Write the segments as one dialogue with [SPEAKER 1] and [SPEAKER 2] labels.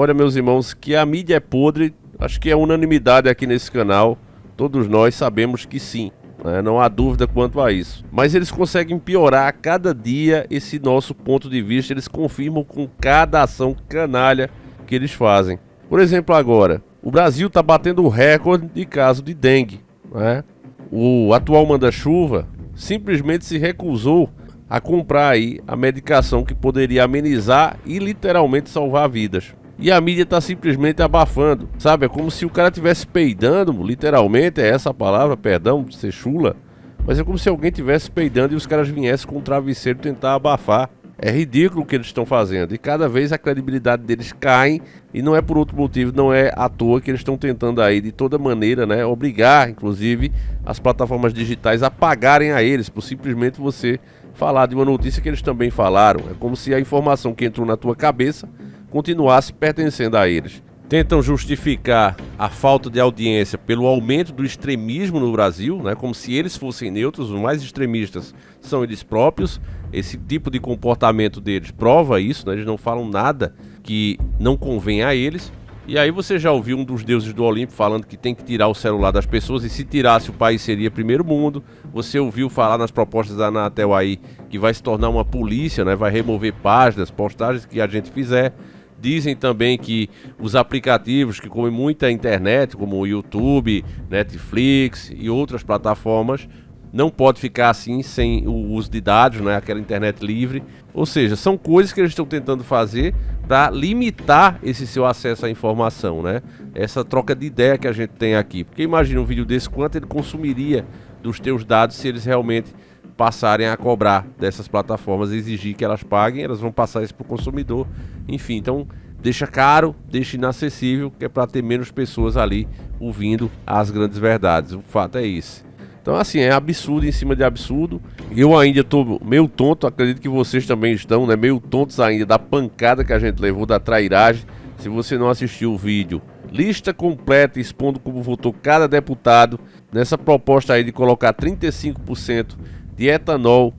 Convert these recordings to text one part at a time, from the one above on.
[SPEAKER 1] Olha, meus irmãos, que a mídia é podre, acho que é unanimidade aqui nesse canal. Todos nós sabemos que sim, né? Não há dúvida quanto a isso. Mas eles conseguem piorar a cada dia esse nosso ponto de vista. Eles confirmam com cada ação canalha que eles fazem. Por exemplo, agora, o Brasil está batendo o recorde de caso de dengue, né? O atual manda-chuva simplesmente se recusou a comprar aí a medicação que poderia amenizar e literalmente salvar vidas. E a mídia está simplesmente abafando, sabe? É como se o cara estivesse peidando, literalmente, é essa a palavra, perdão, ser chula. Mas é como se alguém estivesse peidando e os caras viessem com um travesseiro tentar abafar. É ridículo o que eles estão fazendo e cada vez a credibilidade deles cai e não é por outro motivo, não é à toa que eles estão tentando aí de toda maneira, né, obrigar inclusive as plataformas digitais a pagarem a eles por simplesmente você falar de uma notícia que eles também falaram. É como se a informação que entrou na tua cabeça continuasse pertencendo a eles. Tentam justificar a falta de audiência pelo aumento do extremismo no Brasil, né? Como se eles fossem neutros. Os mais extremistas são eles próprios. Esse tipo de comportamento deles prova isso, né? Eles não falam nada que não convém a eles. E aí você já ouviu um dos deuses do Olimpo falando que tem que tirar o celular das pessoas e se tirasse o país seria primeiro mundo. Você ouviu falar nas propostas da Anatel aí que vai se tornar uma polícia, né? Vai remover páginas, postagens que a gente fizer. Dizem também que os aplicativos que comem muita internet, como o YouTube, Netflix e outras plataformas, não pode ficar assim sem o uso de dados, né? Aquela internet livre. Ou seja, são coisas que eles estão tentando fazer para limitar esse seu acesso à informação, né? Essa troca de ideia que a gente tem aqui. Porque imagina um vídeo desse, quanto ele consumiria dos teus dados se eles realmente passarem a cobrar dessas plataformas, exigir que elas paguem, elas vão passar isso para o consumidor. Enfim, então deixa caro, deixa inacessível, que é para ter menos pessoas ali ouvindo as grandes verdades. O fato é esse. Então assim, é absurdo em cima de absurdo. Eu ainda estou meio tonto, acredito que vocês também estão, né? Meio tontos ainda da pancada que a gente levou, da trairagem. Se você não assistiu o vídeo, lista completa expondo como votou cada deputado nessa proposta aí de colocar 35% de etanol,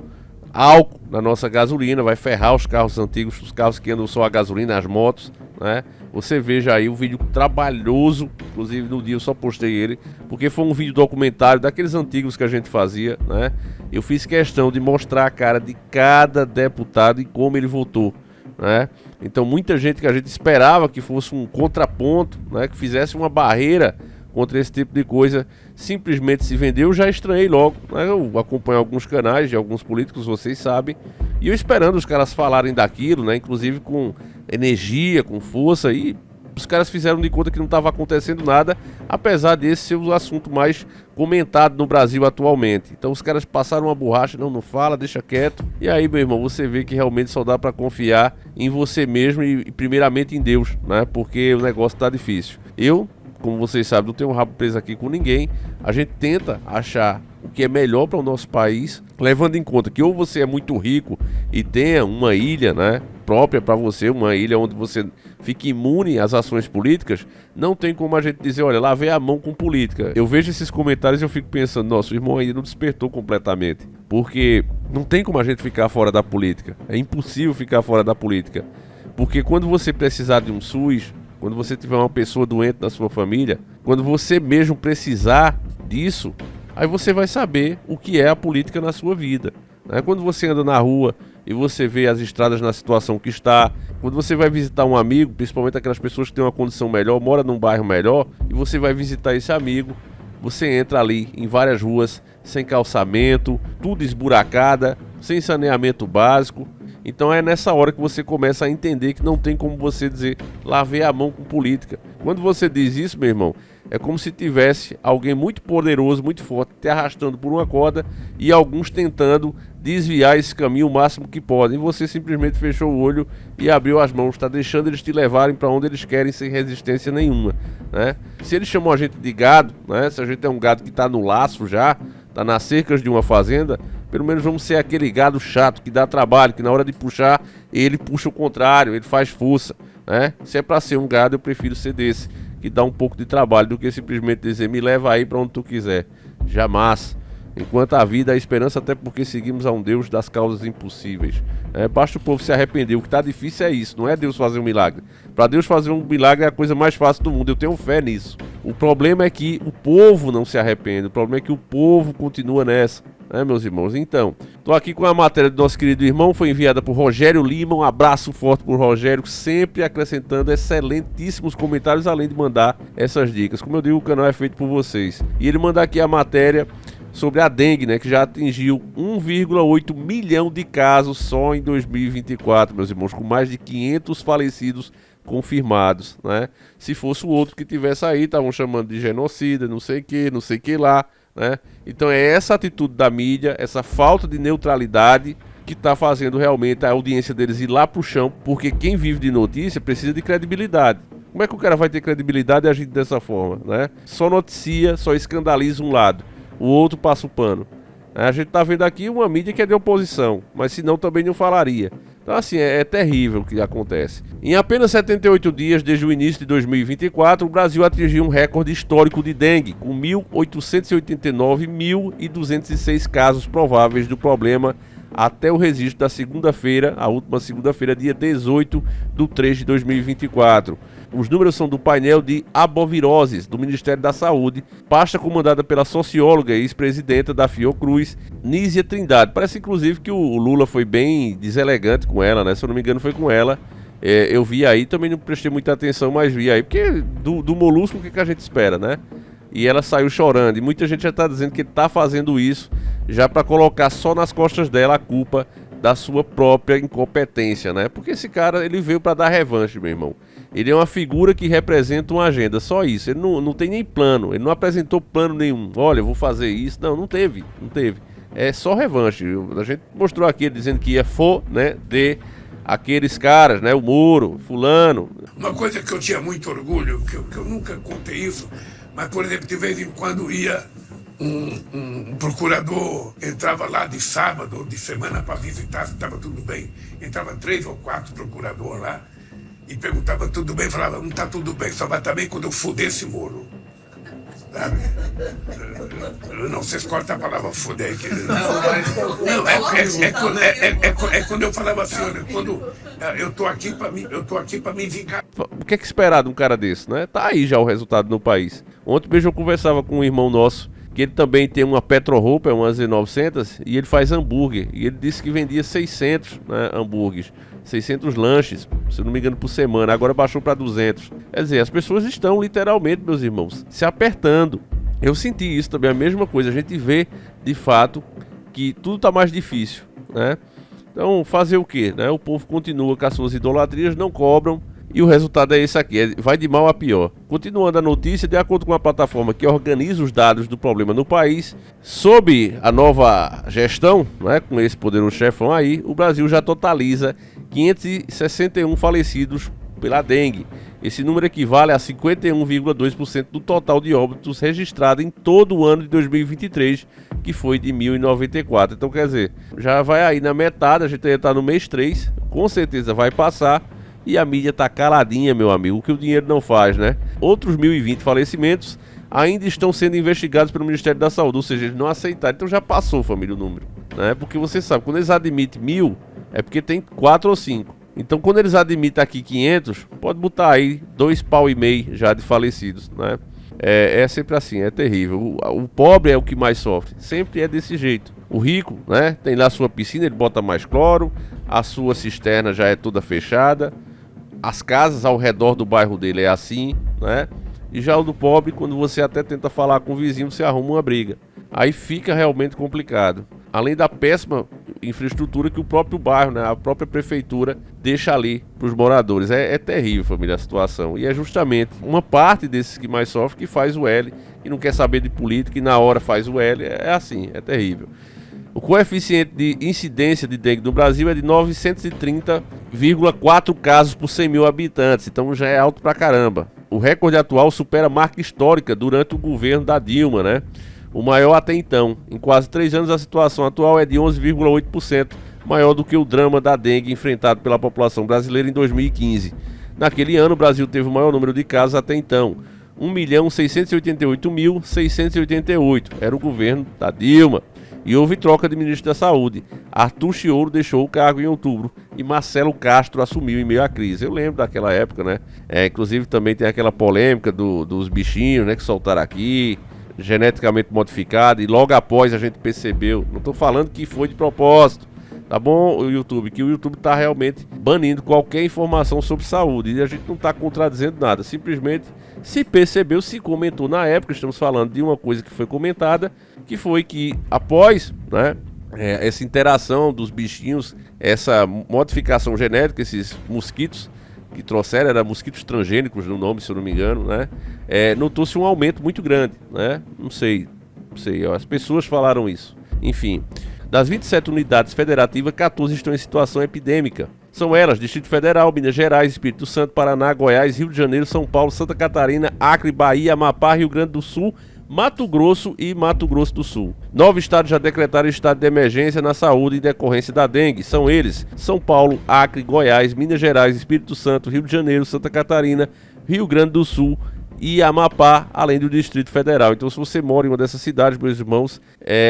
[SPEAKER 1] álcool na nossa gasolina, vai ferrar os carros antigos, os carros que andam só a gasolina, as motos, né? Você veja aí o vídeo trabalhoso, inclusive no dia eu só postei ele, porque foi um vídeo documentário daqueles antigos que a gente fazia, né? Eu fiz questão de mostrar a cara de cada deputado e como ele votou, né? Então muita gente que a gente esperava que fosse um contraponto, né? Que fizesse uma barreira contra esse tipo de coisa, simplesmente se vendeu. Eu já estranhei logo, né? Eu acompanho alguns canais de alguns políticos, vocês sabem, e eu esperando os caras falarem daquilo, né? Inclusive com energia, com força, e os caras fizeram de conta que não estava acontecendo nada, apesar desse ser o assunto mais comentado no Brasil atualmente. Então os caras passaram uma borracha, não fala, deixa quieto. E aí, meu irmão, você vê que realmente só dá para confiar em você mesmo e primeiramente em Deus, né? Porque o negócio tá difícil. Como vocês sabem, não tenho um rabo preso aqui com ninguém. A gente tenta achar o que é melhor para o nosso país, levando em conta que ou você é muito rico e tenha uma ilha, né, própria para você, uma ilha onde você fique imune às ações políticas, não tem como a gente dizer, olha, lavei a mão com política. Eu vejo esses comentários e eu fico pensando, nossa, o irmão ainda não despertou completamente, porque não tem como a gente ficar fora da política. É impossível ficar fora da política, porque quando você precisar de um SUS, quando você tiver uma pessoa doente na sua família, quando você mesmo precisar disso, aí você vai saber o que é a política na sua vida, né? Quando você anda na rua e você vê as estradas na situação que está, quando você vai visitar um amigo, principalmente aquelas pessoas que têm uma condição melhor, mora num bairro melhor, e você vai visitar esse amigo, você entra ali em várias ruas sem calçamento, tudo esburacada, sem saneamento básico. Então é nessa hora que você começa a entender que não tem como você dizer, lavei a mão com política. Quando você diz isso, meu irmão, é como se tivesse alguém muito poderoso, muito forte, te arrastando por uma corda e alguns tentando desviar esse caminho o máximo que podem. E você simplesmente fechou o olho e abriu as mãos, está deixando eles te levarem para onde eles querem sem resistência nenhuma, né? Se eles chamam a gente de gado, né? Se a gente é um gado que está no laço já, está nas cercas de uma fazenda, pelo menos vamos ser aquele gado chato que dá trabalho, que na hora de puxar, ele puxa o contrário, ele faz força, né? Se é para ser um gado, eu prefiro ser desse, que dá um pouco de trabalho, do que simplesmente dizer, me leva aí para onde tu quiser. Jamais. Enquanto há vida, há esperança, até porque seguimos a um Deus das causas impossíveis. Basta o povo se arrepender. O que está difícil é isso, não é Deus fazer um milagre. Para Deus fazer um milagre é a coisa mais fácil do mundo, eu tenho fé nisso. O problema é que o povo não se arrepende, o problema é que o povo continua nessa. Meus irmãos? Então, estou aqui com a matéria do nosso querido irmão, foi enviada por Rogério Lima. Um abraço forte por Rogério, sempre acrescentando excelentíssimos comentários, além de mandar essas dicas. Como eu digo, o canal é feito por vocês. E ele manda aqui a matéria sobre a dengue, né, que já atingiu 1,8 milhão de casos só em 2024, meus irmãos, com mais de 500 falecidos confirmados, né? Se fosse o outro que tivesse aí, estavam chamando de genocida, não sei o que lá, né? Então é essa atitude da mídia, essa falta de neutralidade que está fazendo realmente a audiência deles ir lá pro chão, porque quem vive de notícia precisa de credibilidade. Como é que o cara vai ter credibilidade e agir dessa forma, né? Só noticia, só escandaliza um lado, o outro passa o pano. A gente tá vendo aqui uma mídia que é de oposição, mas senão também não falaria. Então assim, é terrível o que acontece. Em apenas 78 dias desde o início de 2024, o Brasil atingiu um recorde histórico de dengue, com 1.889.206 casos prováveis do problema até o registro da segunda-feira, a última segunda-feira, dia 18/3/2024. Os números são do painel de aboviroses do Ministério da Saúde, pasta comandada pela socióloga e ex-presidenta da Fiocruz, Nízia Trindade. Parece inclusive que o Lula foi bem deselegante com ela, né? Se eu não me engano foi com ela. Eu vi aí, também não prestei muita atenção, mas vi aí, porque do Molusco o que a gente espera, né? E ela saiu chorando, e muita gente já está dizendo que ele está fazendo isso já para colocar só nas costas dela a culpa da sua própria incompetência, né? Porque esse cara, ele veio para dar revanche, meu irmão. Ele é uma figura que representa uma agenda, só isso. Ele não tem nem plano, ele não apresentou plano nenhum. Olha, eu vou fazer isso. Não teve. É só revanche. A gente mostrou aqui ele dizendo que ia né, de aqueles caras, né, o Moro, fulano.
[SPEAKER 2] Uma coisa que eu tinha muito orgulho, que eu nunca contei isso, mas, por exemplo, de vez em quando ia um procurador, entrava lá de sábado ou de semana para visitar se estava tudo bem. Entrava 3 ou 4 procuradores lá e perguntava tudo bem, falava, não está tudo bem, só vai estar bem quando eu fuder esse Moro. Sabe? Não, vocês cortam a palavra fuder. É quando eu falava assim, olha, quando eu tô aqui para me vingar.
[SPEAKER 1] O que é que esperar de um cara desse, né? Tá aí já o resultado no país. Ontem mesmo eu conversava com um irmão nosso, que ele também tem uma Petroroupa, uma Z900, e ele faz hambúrguer. E ele disse que vendia 600, né, hambúrgueres, 600 lanches, se não me engano, por semana. Agora baixou para 200. Quer dizer, as pessoas estão literalmente, meus irmãos, se apertando. Eu senti isso também, a mesma coisa. A gente vê, de fato, que tudo está mais difícil, né? Então, fazer o quê, né? O povo continua com as suas idolatrias, não cobram. E o resultado é esse aqui, vai de mal a pior. Continuando a notícia, de acordo com a plataforma que organiza os dados do problema no país, sob a nova gestão, né, com esse poderoso chefão aí, o Brasil já totaliza 561 falecidos pela dengue. Esse número equivale a 51,2% do total de óbitos registrado em todo o ano de 2023, que foi de 1.094. Então, quer dizer, já vai aí na metade, a gente já está no mês 3, com certeza vai passar. E a mídia tá caladinha, meu amigo, o que o dinheiro não faz, né? Outros 1.020 falecimentos ainda estão sendo investigados pelo Ministério da Saúde, ou seja, eles não aceitaram. Então já passou, família, o número, né? Porque você sabe, quando eles admitem 1.000, é porque tem 4 ou 5. Então quando eles admitem aqui 500, pode botar aí 2,5 pau já de falecidos, né? É sempre assim, é terrível. O pobre é o que mais sofre, sempre é desse jeito. O rico, né, tem lá sua piscina, ele bota mais cloro, a sua cisterna já é toda fechada. As casas ao redor do bairro dele é assim, né? E já o do pobre, quando você até tenta falar com o vizinho, você arruma uma briga. Aí fica realmente complicado. Além da péssima infraestrutura que o próprio bairro, né, a própria prefeitura deixa ali para os moradores. É terrível, família, a situação. E é justamente uma parte desses que mais sofrem que faz o L, que não quer saber de política e na hora faz o L. É assim, é terrível. O coeficiente de incidência de dengue no Brasil é de 930,4 casos por 100 mil habitantes, então já é alto pra caramba. O recorde atual supera a marca histórica durante o governo da Dilma, né? O maior até então. Em quase 3 anos a situação atual é de 11,8%, maior do que o drama da dengue enfrentado pela população brasileira em 2015. Naquele ano o Brasil teve o maior número de casos até então. 1.688.688. Era o governo da Dilma. E houve troca de ministro da Saúde. Arthur Chioro deixou o cargo em outubro e Marcelo Castro assumiu em meio à crise. Eu lembro daquela época, né? Inclusive também tem aquela polêmica dos bichinhos, né, que soltaram aqui, geneticamente modificado, e logo após a gente percebeu, não estou falando que foi de propósito, tá bom, o YouTube, que o YouTube está realmente banindo qualquer informação sobre saúde, e a gente não está contradizendo nada, simplesmente se percebeu, se comentou na época. Estamos falando de uma coisa que foi comentada, que foi que após, né, essa interação dos bichinhos, essa modificação genética, esses mosquitos que trouxeram, eram mosquitos transgênicos no nome, se eu não me engano, né? Notou-se um aumento muito grande, né? Não sei, as pessoas falaram isso. Enfim, das 27 unidades federativas, 14 estão em situação epidêmica. São elas: Distrito Federal, Minas Gerais, Espírito Santo, Paraná, Goiás, Rio de Janeiro, São Paulo, Santa Catarina, Acre, Bahia, Amapá, Rio Grande do Sul, Mato Grosso e Mato Grosso do Sul. 9 estados já decretaram estado de emergência na saúde em decorrência da dengue. São eles: São Paulo, Acre, Goiás, Minas Gerais, Espírito Santo, Rio de Janeiro, Santa Catarina, Rio Grande do Sul e Amapá, além do Distrito Federal. Então, se você mora em uma dessas cidades, meus irmãos,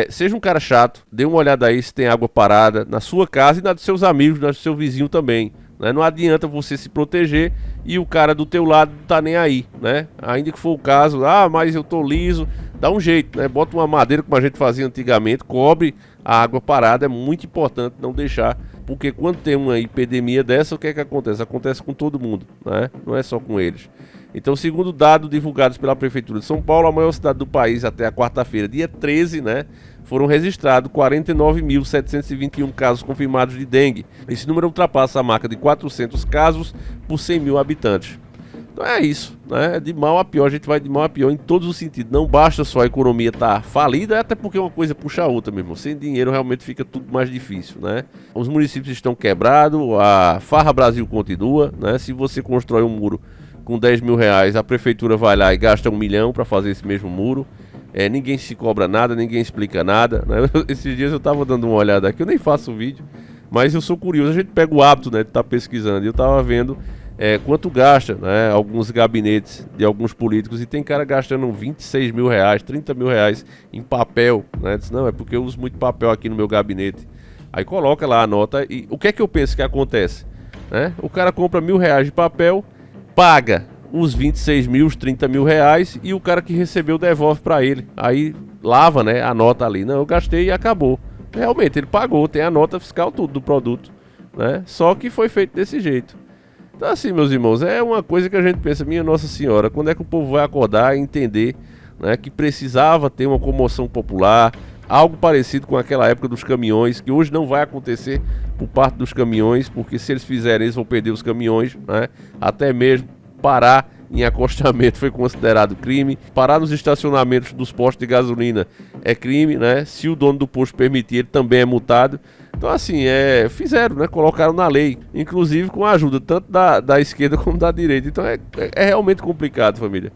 [SPEAKER 1] seja um cara chato, dê uma olhada aí se tem água parada na sua casa e na dos seus amigos, na do seu vizinho também. Não adianta você se proteger e o cara do teu lado não tá nem aí, né? Ainda que for o caso, mas eu tô liso, dá um jeito, né? Bota uma madeira como a gente fazia antigamente, cobre a água parada. É muito importante não deixar, porque quando tem uma epidemia dessa, o que é que acontece? Acontece com todo mundo, né? Não é só com eles. Então, segundo dados divulgados pela Prefeitura de São Paulo, a maior cidade do país, até a quarta-feira, dia 13, né, foram registrados 49.721 casos confirmados de dengue. Esse número ultrapassa a marca de 400 casos por 100 mil habitantes. Então é isso, né? De mal a pior, a gente vai de mal a pior em todos os sentidos. Não basta só a economia estar falida, até porque uma coisa puxa a outra, meu irmão. Sem dinheiro realmente fica tudo mais difícil, né? Os municípios estão quebrados, a Farra Brasil continua, né? Se você constrói um muro com 10 mil reais, a prefeitura vai lá e gasta 1 milhão para fazer esse mesmo muro. Ninguém se cobra nada, ninguém explica nada, né? Esses dias eu tava dando uma olhada aqui, eu nem faço vídeo, mas eu sou curioso, a gente pega o hábito, né, de estar pesquisando, e eu tava vendo quanto gasta, né, alguns gabinetes de alguns políticos, e tem cara gastando 26 mil reais, 30 mil reais em papel, né? Diz, não, é porque eu uso muito papel aqui no meu gabinete. Aí coloca lá a nota, e o que é que eu penso que acontece? Né? O cara compra R$ 1.000 de papel, paga os 26 mil, os 30 mil reais, e o cara que recebeu devolve para ele. Aí lava, né, a nota ali. Não, eu gastei e acabou. Realmente, ele pagou, tem a nota fiscal, tudo do produto, né? Só que foi feito desse jeito. Então assim, meus irmãos, é uma coisa que a gente pensa, minha Nossa Senhora, quando é que o povo vai acordar e entender, né, que precisava ter uma comoção popular, algo parecido com aquela época dos caminhões, que hoje não vai acontecer por parte dos caminhões, porque se eles fizerem, eles vão perder os caminhões, né? Até mesmo parar em acostamento foi considerado crime. Parar nos estacionamentos dos postos de gasolina é crime, né? Se o dono do posto permitir, ele também é multado. Então assim, fizeram, né? Colocaram na lei, inclusive com a ajuda tanto da esquerda como da direita. Então é realmente complicado, família.